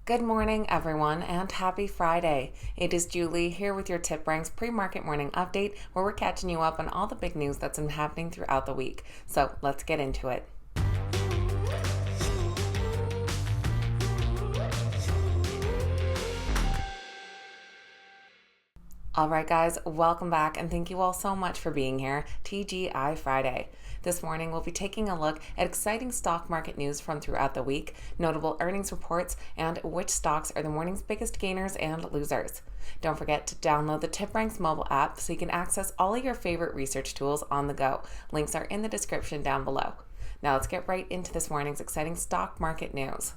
Good morning, everyone, and happy Friday. It is Julie here with your TipRanks pre-market morning update, where we're catching you up on all the big news that's been happening throughout the week. So let's get into it. Alright guys, welcome back and thank you all so much for being here. TGI Friday. This morning we'll be taking a look at exciting stock market news from throughout the week, notable earnings reports, and which stocks are the morning's biggest gainers and losers. Don't forget to download the TipRanks mobile app so you can access all of your favorite research tools on the go. Links are in the description down below. Now let's get right into this morning's exciting stock market news.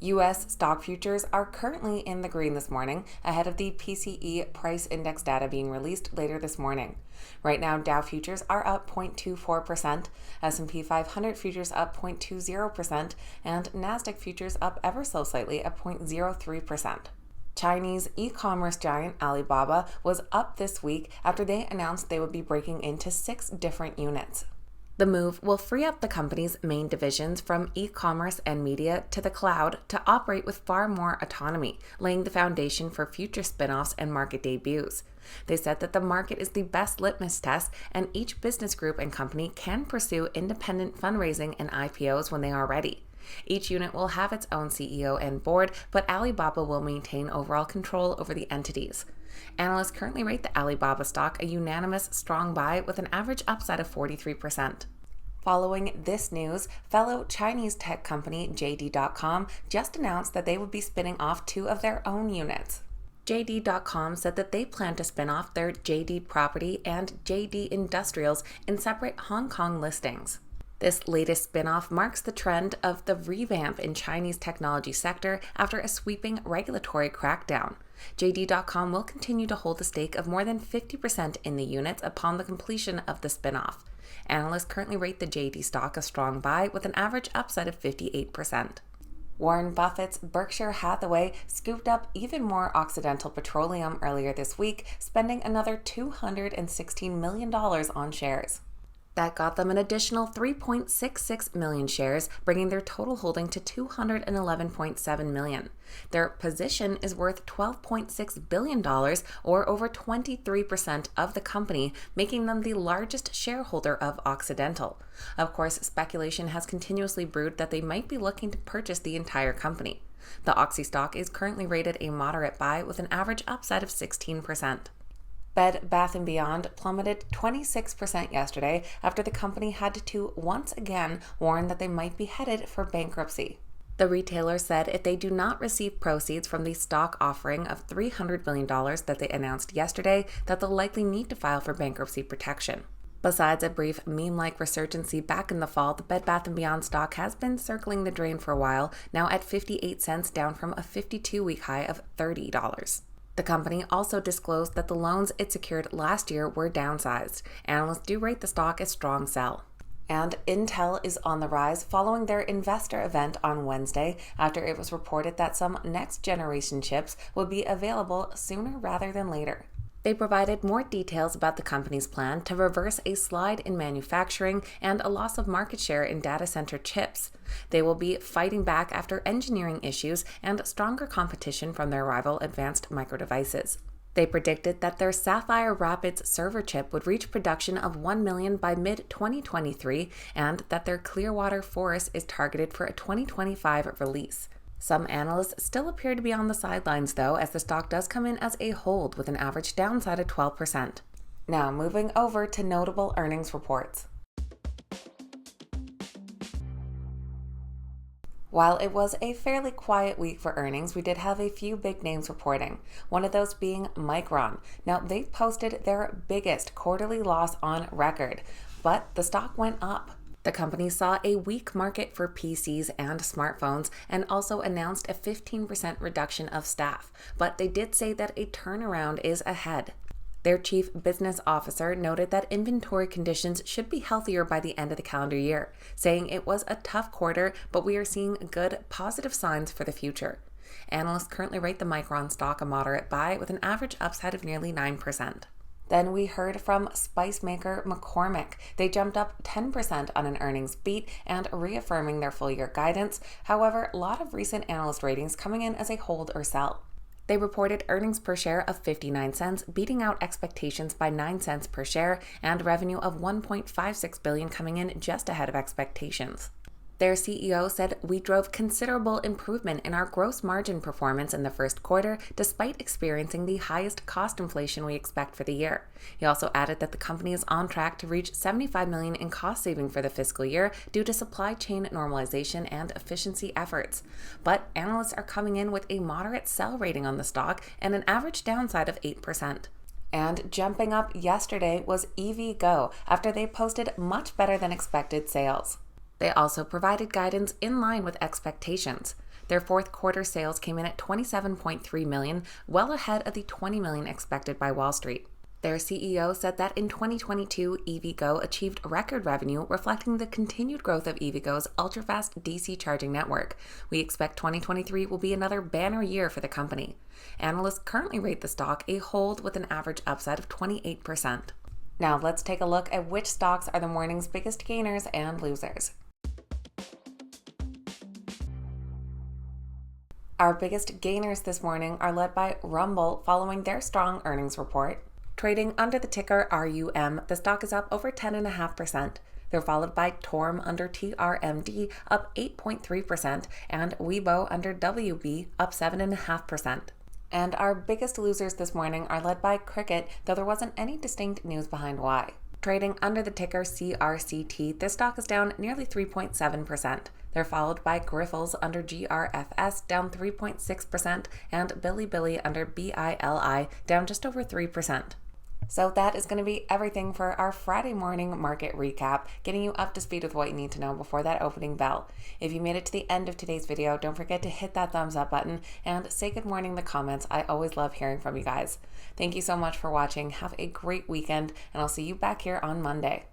U.S. stock futures are currently in the green this morning ahead of the PCE price index data being released later this morning. Right now, Dow futures are up 0.24%, S&P 500 futures up 0.20%, and Nasdaq futures up ever so slightly at 0.03%. Chinese e-commerce giant Alibaba was up this week after they announced they would be breaking into 6 different units. The move will free up the company's main divisions from e-commerce and media to the cloud to operate with far more autonomy, laying the foundation for future spin-offs and market debuts. They said that the market is the best litmus test, and each business group and company can pursue independent fundraising and IPOs when they are ready. Each unit will have its own CEO and board, but Alibaba will maintain overall control over the entities. Analysts currently rate the Alibaba stock a unanimous strong buy with an average upside of 43%. Following this news, fellow Chinese tech company JD.com just announced that they would be spinning off 2 of their own units. JD.com said that they plan to spin off their JD Property and JD Industrials in separate Hong Kong listings. This latest spin-off marks the trend of the revamp in Chinese technology sector after a sweeping regulatory crackdown. JD.com will continue to hold a stake of more than 50% in the units upon the completion of the spin-off. Analysts currently rate the JD stock a strong buy with an average upside of 58%. Warren Buffett's Berkshire Hathaway scooped up even more Occidental Petroleum earlier this week, spending another $216 million on shares. That got them an additional 3.66 million shares, bringing their total holding to 211.7 million. Their position is worth $12.6 billion, or over 23% of the company, making them the largest shareholder of Occidental. Of course, speculation has continuously brewed that they might be looking to purchase the entire company. The OXY stock is currently rated a moderate buy with an average upside of 16%. Bed Bath & Beyond plummeted 26% yesterday after the company had to once again warn that they might be headed for bankruptcy. The retailer said if they do not receive proceeds from the stock offering of $300 million that they announced yesterday, that they'll likely need to file for bankruptcy protection. Besides a brief meme-like resurgency back in the fall, the Bed Bath & Beyond stock has been circling the drain for a while, now at 58 cents, down from a 52-week high of $30. The company also disclosed that the loans it secured last year were downsized. Analysts do rate the stock a strong sell. And Intel is on the rise following their investor event on Wednesday after it was reported that some next-generation chips would be available sooner rather than later. They provided more details about the company's plan to reverse a slide in manufacturing and a loss of market share in data center chips. They will be fighting back after engineering issues and stronger competition from their rival Advanced Micro Devices. They predicted that their Sapphire Rapids server chip would reach production of 1 million by mid-2023 and that their Clearwater Forest is targeted for a 2025 release. Some analysts still appear to be on the sidelines, though, as the stock does come in as a hold with an average downside of 12%. Now, moving over to notable earnings reports. While it was a fairly quiet week for earnings, we did have a few big names reporting, one of those being Micron. Now, they posted their biggest quarterly loss on record, but the stock went up. The company saw a weak market for PCs and smartphones and also announced a 15% reduction of staff, but they did say that a turnaround is ahead. Their chief business officer noted that inventory conditions should be healthier by the end of the calendar year, saying it was a tough quarter, but we are seeing good, positive signs for the future. Analysts currently rate the Micron stock a moderate buy with an average upside of nearly 9%. Then we heard from spice maker McCormick. They jumped up 10% on an earnings beat and reaffirming their full-year guidance. However, a lot of recent analyst ratings coming in as a hold or sell. They reported earnings per share of 59 cents, beating out expectations by 9 cents per share, and revenue of $1.56 billion coming in just ahead of expectations. Their CEO said, "We drove considerable improvement in our gross margin performance in the first quarter, despite experiencing the highest cost inflation we expect for the year." He also added that the company is on track to reach $75 million in cost saving for the fiscal year due to supply chain normalization and efficiency efforts. But analysts are coming in with a moderate sell rating on the stock and an average downside of 8%. And jumping up yesterday was evGO after they posted much better than expected sales. They also provided guidance in line with expectations. Their fourth quarter sales came in at $27.3 million, well ahead of the $20 million expected by Wall Street. Their CEO said that in 2022, evGO achieved record revenue, reflecting the continued growth of evGo's ultra-fast DC charging network. We expect 2023 will be another banner year for the company. Analysts currently rate the stock a hold with an average upside of 28%. Now let's take a look at which stocks are the morning's biggest gainers and losers. Our biggest gainers this morning are led by Rumble following their strong earnings report. Trading under the ticker RUM, the stock is up over 10.5%. They're followed by Torm under TRMD, up 8.3%, and Weibo under WB, up 7.5%. And our biggest losers this morning are led by Cricket, though there wasn't any distinct news behind why. Trading under the ticker CRCT, this stock is down nearly 3.7%. They're followed by Grifols under GRFS, down 3.6%, and Bilibili under BILI, down just over 3%. So that is going to be everything for our Friday morning market recap, getting you up to speed with what you need to know before that opening bell. If you made it to the end of today's video, don't forget to hit that thumbs up button and say good morning in the comments. I always love hearing from you guys. Thank you so much for watching. Have a great weekend, and I'll see you back here on Monday.